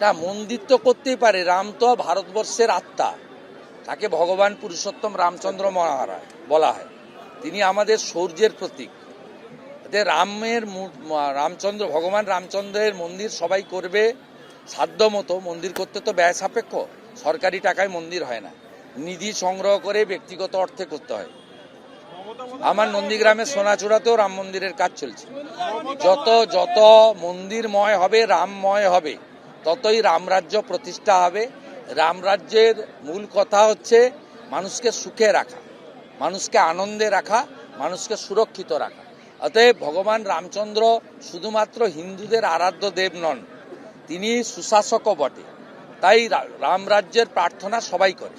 না, মন্দির তো করতেই পারে। রাম তো ভারতবর্ষের আত্মা, তাকে ভগবান পুরুষোত্তম রামচন্দ্র মহারাজ বলা হয়। তিনি আমাদের শৌর্যের প্রতীক। রামচন্দ্র ভগবান রামচন্দ্রের মন্দির সবাই করবে সাধ্য মতো। মন্দির করতে তো ব্যয় সাপেক্ষ, সরকারি টাকায় মন্দির হয় না, নিধি সংগ্রহ করে ব্যক্তিগত অর্থে করতে হয়। আমার নন্দীগ্রামের সোনাচূড়াতেও রাম মন্দিরের কাজ চলছে। যত যত মন্দিরময় হবে, রামময় হবে, ততই রামরাজ্য প্রতিষ্ঠা হবে। রামরাজ্যের মূল কথা হচ্ছে মানুষকে সুখে রাখা, মানুষকে আনন্দে রাখা, মানুষকে সুরক্ষিত রাখা। অতএব ভগবান রামচন্দ্র শুধুমাত্র হিন্দুদের আরাধ্য দেব নন, তিনি সুশাসকও বটে। তাই রামরাজ্যের প্রার্থনা সবাই করে।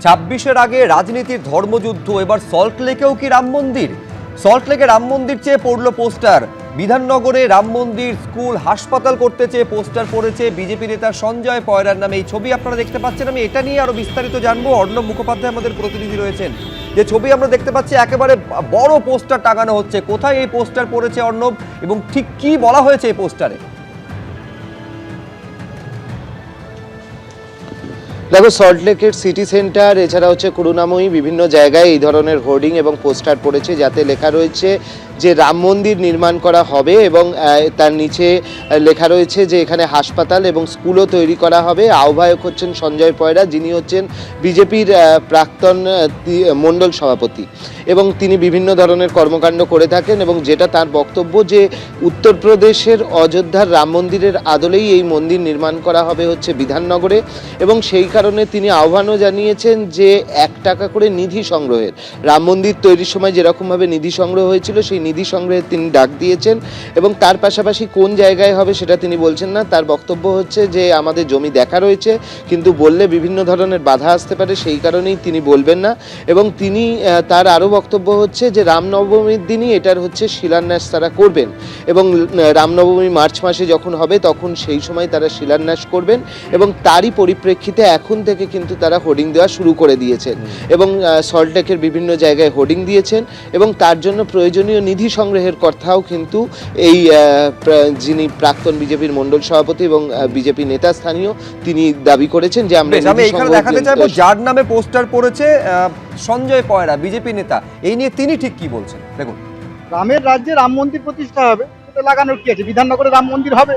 26-এর আগে রাজনীতির ধর্মযুদ্ধ, এবার সল্টলেকেও কি রাম মন্দির? সল্টলেকে রাম মন্দির চেয়ে পড়লো পোস্টার। বিধাননগরে রাম মন্দির, স্কুল, হাসপাতাল করতে চেয়ে পোস্টার পড়েছে বিজেপি নেতা সঞ্জয় পয়রার নামে। এই ছবি আপনারা দেখতে পাচ্ছেন। আমি এটা নিয়ে আরো বিস্তারিত জানবো। অর্ণব মুখোপাধ্যায় আমাদের প্রতিনিধি রয়েছেন। যে ছবি আমরা দেখতে পাচ্ছি, একেবারে বড় পোস্টার টাঙানো হচ্ছে। কোথায় এই পোস্টার পড়েছে অর্ণব, এবং ঠিক কি বলা হয়েছে এই পোস্টারে? দেখো, সল্টলেকের সিটি সেন্টার এছাড়া হচ্ছে করুণাময়ী বিভিন্ন জায়গায় এই ধরনের হোর্ডিং এবং পোস্টার পড়েছে, যাতে লেখা রয়েছে যে রাম মন্দির নির্মাণ করা হবে, এবং তার নিচে লেখা রয়েছে যে এখানে হাসপাতাল এবং স্কুলও তৈরি করা হবে। আহ্বায়ক হচ্ছেন সঞ্জয় পয়রা, যিনি হচ্ছেন বিজেপির প্রাক্তন মণ্ডল সভাপতি, এবং তিনি বিভিন্ন ধরনের কর্মকাণ্ড করে থাকেন। এবং যেটা তার বক্তব্য যে উত্তরপ্রদেশের অযোধ্যার রাম মন্দিরের আদলেই এই মন্দির নির্মাণ করা হবে হচ্ছে বিধাননগরে, এবং সেই কারণে তিনি আহ্বানও জানিয়েছেন যে 1 টাকা করে নিধি সংগ্রহের, রাম মন্দির তৈরির সময় যেরকমভাবে নিধি সংগ্রহ হয়েছিল সেই নিধি সংগ্রহের তিনি ডাক দিয়েছেন। এবং তার পাশাপাশি কোন জায়গায় হবে সেটা তিনি বলছেন না। তার বক্তব্য হচ্ছে যে আমাদের জমি দেখা রয়েছে, কিন্তু বললে বিভিন্ন ধরনের বাধা আসতে পারে, সেই কারণেই তিনি বলবেন না। এবং তিনি তার আরও বক্তব্য হচ্ছে যে রামনবমীর দিনই এটার হচ্ছে শিলান্যাস তারা করবেন, এবং রামনবমী মার্চ মাসে যখন হবে তখন সেই সময় তারা শিলান্যাস করবেন। এবং তারই পরিপ্রেক্ষিতে এখন থেকে কিন্তু তারা হোর্ডিং দেওয়া শুরু করে দিয়েছেন, এবং সল্টলেকের বিভিন্ন জায়গায় হোর্ডিং দিয়েছেন। এবং তার জন্য প্রয়োজনীয় নিধি সংগ্রহের কথাও কিন্তু এই যিনি প্রাক্তন বিজেপির মণ্ডল সভাপতি এবং বিজেপি নেতা স্থানীয়, তিনি দাবি করেছেন যে আমরা এখানে দেখাতে চাইবো যার নামে পোস্টার পড়েছে, সঞ্জয় পয়রা, বিজেপি নেতা। এই নিয়ে তিনি ঠিক কি বলছেন দেখুন। রামের রাজ্যে রাম মন্দির প্রতিষ্ঠা হবে, সেটা লাগানোর কি আছে? বিধাননগরে রাম মন্দির হবে।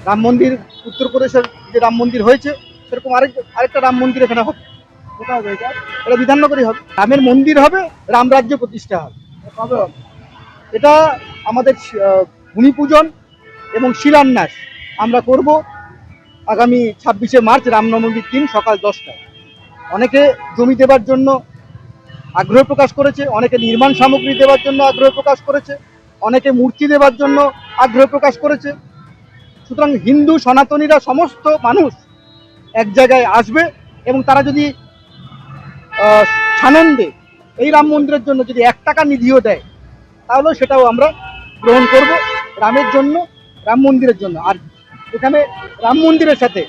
রাম মন্দির উত্তরপ্রদেশের যে রাম মন্দির হয়েছে সেরকম আরেকটা রাম মন্দির এখানে হবে। কোথাও হবে এটা বিধাননগরই হবে। রামের মন্দির হবে, রামরাজ্য প্রতিষ্ঠা হবে। এটা আমাদের ভূমি পূজন এবং শিলান্যাস আমরা করব আগামী 26শে মার্চ, রামনবমীর দিন সকাল 10টায়। অনেকে জমি দেবার জন্য আগ্রহ প্রকাশ করেছে, অনেকে নির্মাণ সামগ্রী দেওয়ার জন্য আগ্রহ প্রকাশ করেছে, অনেকে মূর্তি দেওয়ার জন্য আগ্রহ প্রকাশ করেছে। সুতরাং হিন্দু সনাতনীরা সমস্ত মানুষ এক জায়গায় আসবে, এবং তারা যদি সানন্দে এই রাম মন্দিরের জন্য যদি 1 টাকা নিধিও দেয়, তাহলে সেটাও আমরা গ্রহণ করব রামের জন্য, রাম মন্দিরের জন্য। আর এখানে রাম মন্দিরের সাথে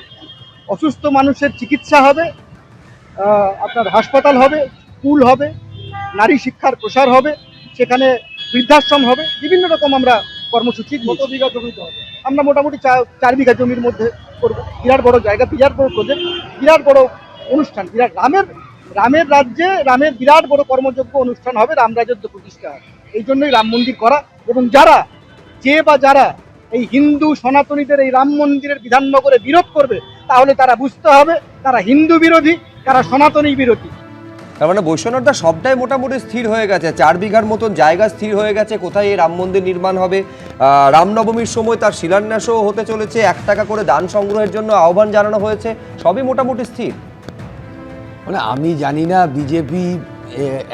অসুস্থ মানুষের চিকিৎসা হবে, আপনার হাসপাতাল হবে, স্কুল হবে, নারী শিক্ষার প্রসার হবে, সেখানে বৃদ্ধাশ্রম হবে, বিভিন্ন রকম আমরা কর্মসূচি। কত বিঘা জমিতে হবে? আমরা মোটামুটি 4 বিঘা জমির মধ্যে করবো। বিরাট বড় জায়গা, বিরাট বড় প্রজেক্ট, বিরাট বড় অনুষ্ঠান। বিরাট রামের রাজ্যে রামের বিরাট বড় কর্মযোগ্য অনুষ্ঠান হবে, রামরাজ্য প্রতিষ্ঠা হবে। এই জন্যই রাম মন্দির করা। এবং যারা এই হিন্দু সনাতনীদের এই রাম মন্দিরের বিধাননগরে বিরোধ করবে, তাহলে তারা বুঝতে হবে তারা হিন্দু বিরোধী, তারা সনাতনী বিরোধী। তার মানে বৈষ্ণবদা সবটাই মোটামুটি স্থির হয়ে গেছে। 4 বিঘার মতন জায়গা স্থির হয়ে গেছে কোথায় এই রাম মন্দির নির্মাণ হবে। রামনবমীর সময় তার শিলান্যাসও হতে চলেছে। 1 টাকা করে দান সংগ্রহের জন্য আহ্বান জানানো হয়েছে। সবই মোটামুটি স্থির। মানে আমি জানি না, বিজেপি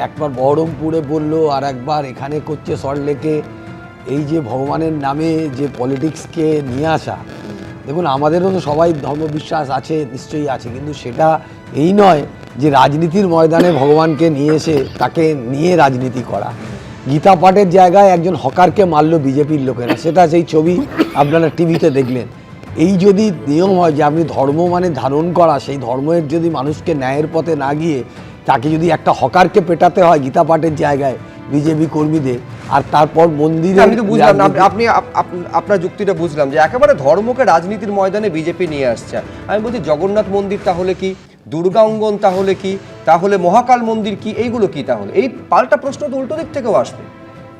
একবার বহরমপুরে বললো, আর একবার এখানে করছে সল্টলেকে। এই যে ভগবানের নামে যে পলিটিক্সকে নিয়ে আসা, দেখুন আমাদেরও তো সবাই ধর্মবিশ্বাস আছে, নিশ্চয়ই আছে, কিন্তু সেটা এই নয় যে রাজনীতির ময়দানে ভগবানকে নিয়ে এসে তাকে নিয়ে রাজনীতি করা। গীতা পাঠের জায়গায় একজন হকারকে মারল বিজেপির লোকেরা, সেটা সেই ছবি আপনারা টিভিতে দেখলেন। এই যদি নিয়ম হয় যে আপনি ধর্ম মানে ধারণ করা, সেই ধর্মের যদি মানুষকে ন্যায়ের পথে না গিয়ে তাকে যদি একটা হকারকে পেটাতে হয় গীতা পাঠের জায়গায় বিজেপি কর্মীদের, আর তারপর মন্দিরে আমি তো বুঝলাম না, আপনি আপনার যুক্তিটা বুঝলাম যে একেবারে ধর্মকে রাজনীতির ময়দানে বিজেপি নিয়ে আসছে। আমি বলছি জগন্নাথ মন্দির তাহলে কি, দুর্গা অঙ্গন তাহলে কি, তাহলে মহাকাল মন্দির কি, এইগুলো কি তাহলে? এই পাল্টা প্রশ্ন তো উল্টো দিক থেকেও আসবে।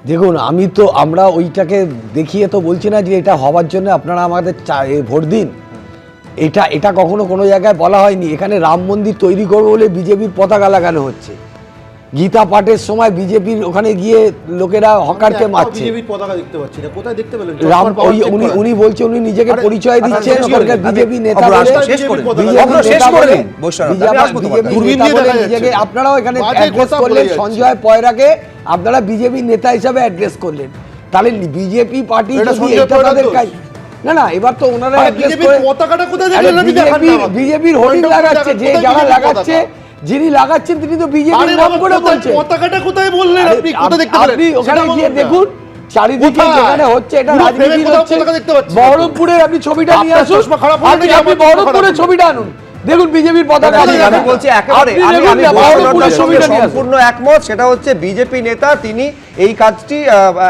দেখুন, আমরা ওইটাকে দেখিয়ে তো বলছি না যে এটা হওয়ার জন্য আপনারা আমাদের ভোট দিন। এটা কখনো কোনো জায়গায় বলা হয়নি। এখানে রাম মন্দির তৈরি করবো বলে বিজেপির পতাকা লাগানো হচ্ছে। গীতা পাঠের সময় বিজেপির ওখানে গিয়ে লোকেরা হকারকে মারছে। বিজেপির পতাকা দেখতে পাচ্ছি না, কোথায় দেখতে পেলেন? রাম উনি বলছে, উনি নিজেকে পরিচয় দিচ্ছেন বিজেপি নেতা নিজেকে। আপনারাও এখানে অ্যাড্রেস করলেন সঞ্জয় পয়রাকে, আপনারা বিজেপি নেতা হিসাবে অ্যাড্রেস করলেন। তাহলে বিজেপি পার্টি যদি এটা তাদের কাজ না, এবার তো ওনারা অ্যাড্রেস করে পতাকাটা কোথায় দেখলেন? বিজেপির হোর্ডিং লাগাচ্ছে, যে যারা লাগাচ্ছে, যিনি লাগাচ্ছেন তিনি তো বিজেপির নাম করে বলছেন। পতাকাটা কোথায় বললেন আপনি? কোথায় দেখতে পেলেন? আপনি ওখানে গিয়ে দেখুন চারিদিকে যেখানে হচ্ছে এটা রাজনীতি হচ্ছে। বহরমপুরের আপনি ছবিটা নিয়ে আসুন, আপনি বহরমপুরের ছবিটা আনুন, দেখুন বিজেপির পতাকা। আমি বলছি একেবারে সম্পূর্ণ একমত, সেটা হচ্ছে বিজেপি নেতা তিনি এই কাজটি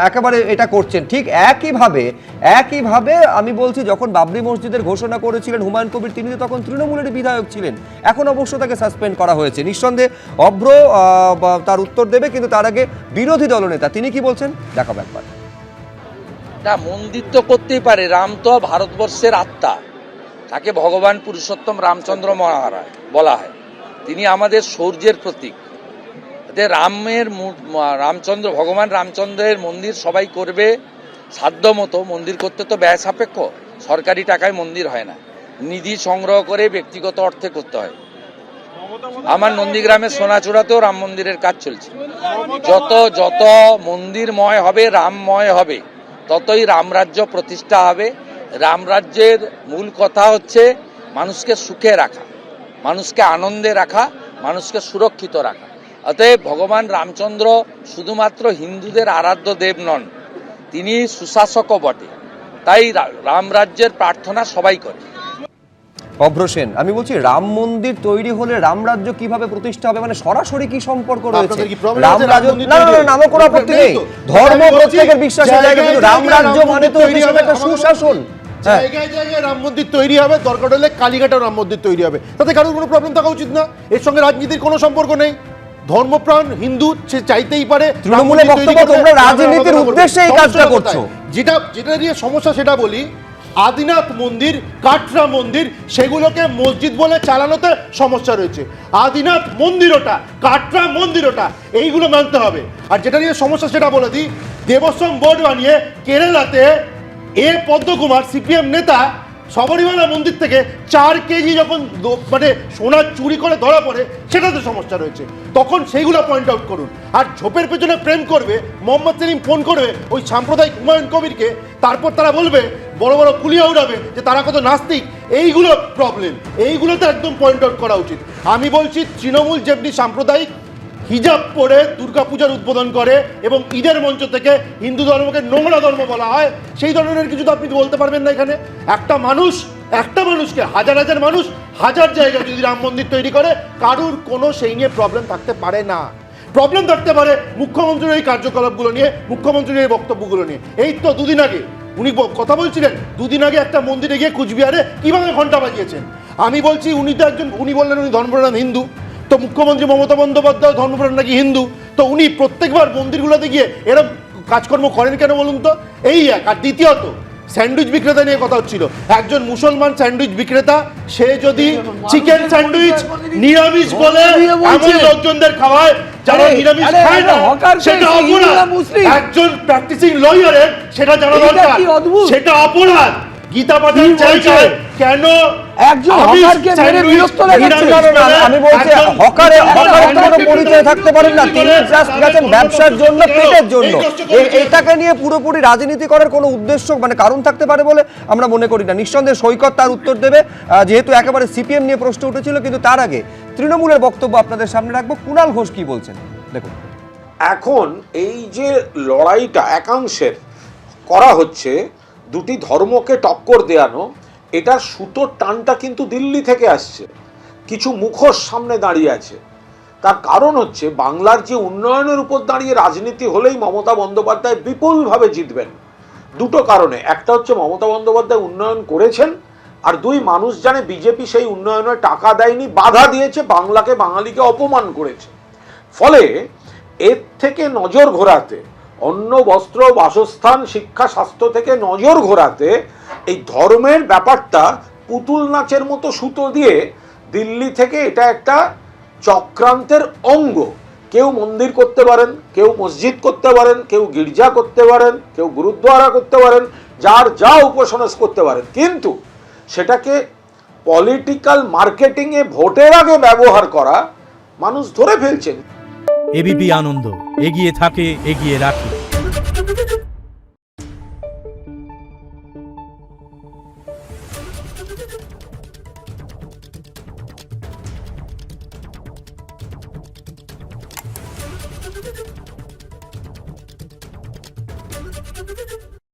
একেবারে এটা করছেন। ঠিক একইভাবে আমি বলছি যখন বাবরি মসজিদের ঘোষণা করেছিলেন হুমায়ুন কবির, তিনি তো তখন তৃণমূলের বিধায়ক ছিলেন, এখন অবশ্য তাকে সাসপেন্ড করা হয়েছে। নিঃসন্দেহে অভ্র তার উত্তর দেবে, কিন্তু তার আগে বিরোধী দলনেতা তিনি কি বলছেন দেখাবো একবার। না, মন্দির তো করতেই পারে, রাম তো ভারতবর্ষের আত্মা, তাকে ভগবান পুরুষোত্তম রামচন্দ্র মহারাজ বলা হয়, তিনি আমাদের শৌর্যের প্রতীক। ভগবান রামচন্দ্রের মন্দির সবাই করবে সাধ্য মতো। মন্দির করতে তো ব্যয় সাপেক্ষ, সরকারি টাকায় মন্দির হয় না, নিধি সংগ্রহ করে ব্যক্তিগত অর্থে করতে হয়। আমার নন্দীগ্রামের সোনাচূড়াতেও রাম মন্দিরের কাজ চলছে। যত মন্দিরময় হবে, রামময় হবে, ততই রামরাজ্য প্রতিষ্ঠা হবে। রামরাজ্যের মূল কথা হচ্ছে মানুষকে সুখে রাখা, মানুষকে আনন্দে রাখা, মানুষকে সুরক্ষিত রাখা। অতএব ভগবান রামচন্দ্র শুধুমাত্র হিন্দুদের আরাধ্য দেব নন, তিনি সুশাসকও বটে। তাই রামরাজ্যের প্রার্থনা সবাই করে। অভ্র সেন, আমি বলছি রাম মন্দির তৈরি হলে রামরাজ্য কিভাবে প্রতিষ্ঠা হবে, মানে সরাসরি কি সম্পর্ক রয়েছে? রামরাজ্য নামও কোনো আপত্তি নেই, ধর্ম প্রত্যেকের বিশ্বাসের জায়গা, কিন্তু রামরাজ্য মানে তো একটা সুশাসন। জায়গায় জায়গায় রাম মন্দির তৈরি হবে, দরকার হলে কালীঘাটেও রাম মন্দির তৈরি হবে, তাতে কারোর কোনো প্রবলেম থাকা উচিত না। এর সঙ্গে রাজনীতির কোনো সম্পর্ক নেই। ধর্মপ্রাণ হিন্দু সে চাইতেই পারে। তৃণমূলের বক্তব্য তোমরা রাজনীতির উদ্দেশ্যে এই কাজটা করছো। যেটা নিয়ে সমস্যা সেটা বলি, আদিনাথ মন্দির, কাটরা মন্দির, সেগুলোকে মসজিদ বলে চালানোতে সমস্যা রয়েছে। আদিনাথ মন্দির ওটা, কাটরা মন্দির ওটা, এইগুলো মানতে হবে। আর যেটা নিয়ে সমস্যা সেটা বলে দিই, দেবস্বম বোর্ড বানিয়ে কেরালাতে পদ্মকুমার সিপিএম নেতা শবরীমালা মন্দির থেকে 4 কেজি যখন মানে সোনা চুরি করে ধরা পড়ে, সেটাতে সমস্যা রয়েছে, তখন সেইগুলো পয়েন্ট আউট করুন। আর ঝোপের পেছনে প্রেম করবে, মোহাম্মদ সেলিম ফোন করবে ওই সাম্প্রদায়িক হুমায়ুন কবিরকে, তারপর তারা বলবে বড় বড় কুলিয়া উড়াবে যে তারা কত নাস্তিক, এইগুলো প্রবলেম, এইগুলোতে একদম পয়েন্ট আউট করা উচিত। আমি বলছি তৃণমূল যেমনি সাম্প্রদায়িক হিজাব পরে দুর্গাপূজার উদ্বোধন করে এবং ঈদের মঞ্চ থেকে হিন্দু ধর্মকে নোংরা ধর্ম বলা হয়, সেই ধরনের কিছু তো আপনি বলতে পারবেন না। এখানে একটা মানুষকে হাজার হাজার মানুষ হাজার জায়গায় যদি রাম মন্দির তৈরি করে, কারুর কোনো সেই নিয়ে প্রবলেম থাকতে পারে না। প্রবলেম থাকতে পারে মুখ্যমন্ত্রীর এই কার্যকলাপগুলো নিয়ে, মুখ্যমন্ত্রীর এই বক্তব্যগুলো নিয়ে। এই তো দুদিন আগে উনি কথা বলছিলেন, দুদিন আগে একটা মন্দিরে গিয়ে কুচবিহারে কিভাবে ঘন্টা বাজিয়েছেন। আমি বলছি উনি বললেন উনি ধর্মপ্রাণ হিন্দু, তো মুখ্যমন্ত্রী মমতা বন্দ্যোপাধ্যায় ধর্মপ্রাণ নাকি হিন্দু, তো উনি প্রত্যেকবার মন্দিরগুলোতে গিয়ে এরকম কাজকর্ম করেন কেন বলুন তো? এই এক। আর দ্বিতীয়ত স্যান্ডউইচ বিক্রেতা নিয়ে কথা হচ্ছিল, একজন মুসলমান স্যান্ডউইচ বিক্রেতা, সে যদি চিকেন স্যান্ডউইচ নিরামিষ বলে এমন লোকজনদের খাওয়ায় যারা নিরামিষ খায় না, সেটা অপরাধ। একজন প্র্যাকটিসিং লয়ারের সেটা জানা দরকার, সেটা অপরাধ। গীতা পাঠের জায়গায় কেন একজন হকারকে মেরে বিরক্ত লাগাচ্ছে? আমি বলছি হকারের কোনো পরিচয় থাকতে পারেন না, তিনি জাস্ট গেছেন ব্যবসার জন্য, পেটের জন্য। এটাকে নিয়ে পুরোপুরি রাজনীতি করার কোনো উদ্দেশ্য মানে কারণ থাকতে পারে বলে আমরা মনে করি না। নিঃসন্দেহে সৈকত তার উত্তর দেবে, যেহেতু একেবারে সিপিএম নিয়ে প্রশ্ন উঠেছিল। কিন্তু তার আগে তৃণমূলের বক্তব্য আপনাদের সামনে রাখবো। কুণাল ঘোষ কি বলছেন দেখুন। এখন এই যে লড়াইটা একাংশের করা হচ্ছে, দুটি ধর্মকে টক্কর দেয়ানো, এটার সুতোর টানটা কিন্তু দিল্লি থেকে আসছে। কিছু মুখোশ সামনে দাঁড়িয়ে আছে, তার কারণ হচ্ছে বাংলার যে উন্নয়নের উপর দাঁড়িয়ে রাজনীতি হলেই মমতা বন্দ্যোপাধ্যায় বিপুলভাবে জিতবেন। দুটো কারণে, একটা হচ্ছে মমতা বন্দ্যোপাধ্যায় উন্নয়ন করেছেন, আর দুই, মানুষ জানে বিজেপি সেই উন্নয়নে টাকা দেয়নি, বাধা দিয়েছে, বাংলাকে বাঙালিকে অপমান করেছে। ফলে এর থেকে নজর ঘোরাতে, অন্ন বস্ত্র বাসস্থান শিক্ষা স্বাস্থ্য থেকে নজর ঘোরাতে এই ধর্মের ব্যাপারটা পুতুল নাচের মতো সুতো দিয়ে দিল্লি থেকে এটা একটা চক্রান্তের অঙ্গ। কেউ মন্দির করতে পারেন, কেউ মসজিদ করতে পারেন, কেউ গির্জা করতে পারেন, কেউ গুরুদ্বারা করতে পারেন, যার যা উপাসনা করতে পারেন, কিন্তু সেটাকে পলিটিক্যাল মার্কেটিংয়ে ভোটের আগে ব্যবহার করা মানুষ ধরে ফেলছেন। এবিপি আনন্দ, এগিয়ে থাকে, এগিয়ে রাখে। Thank you.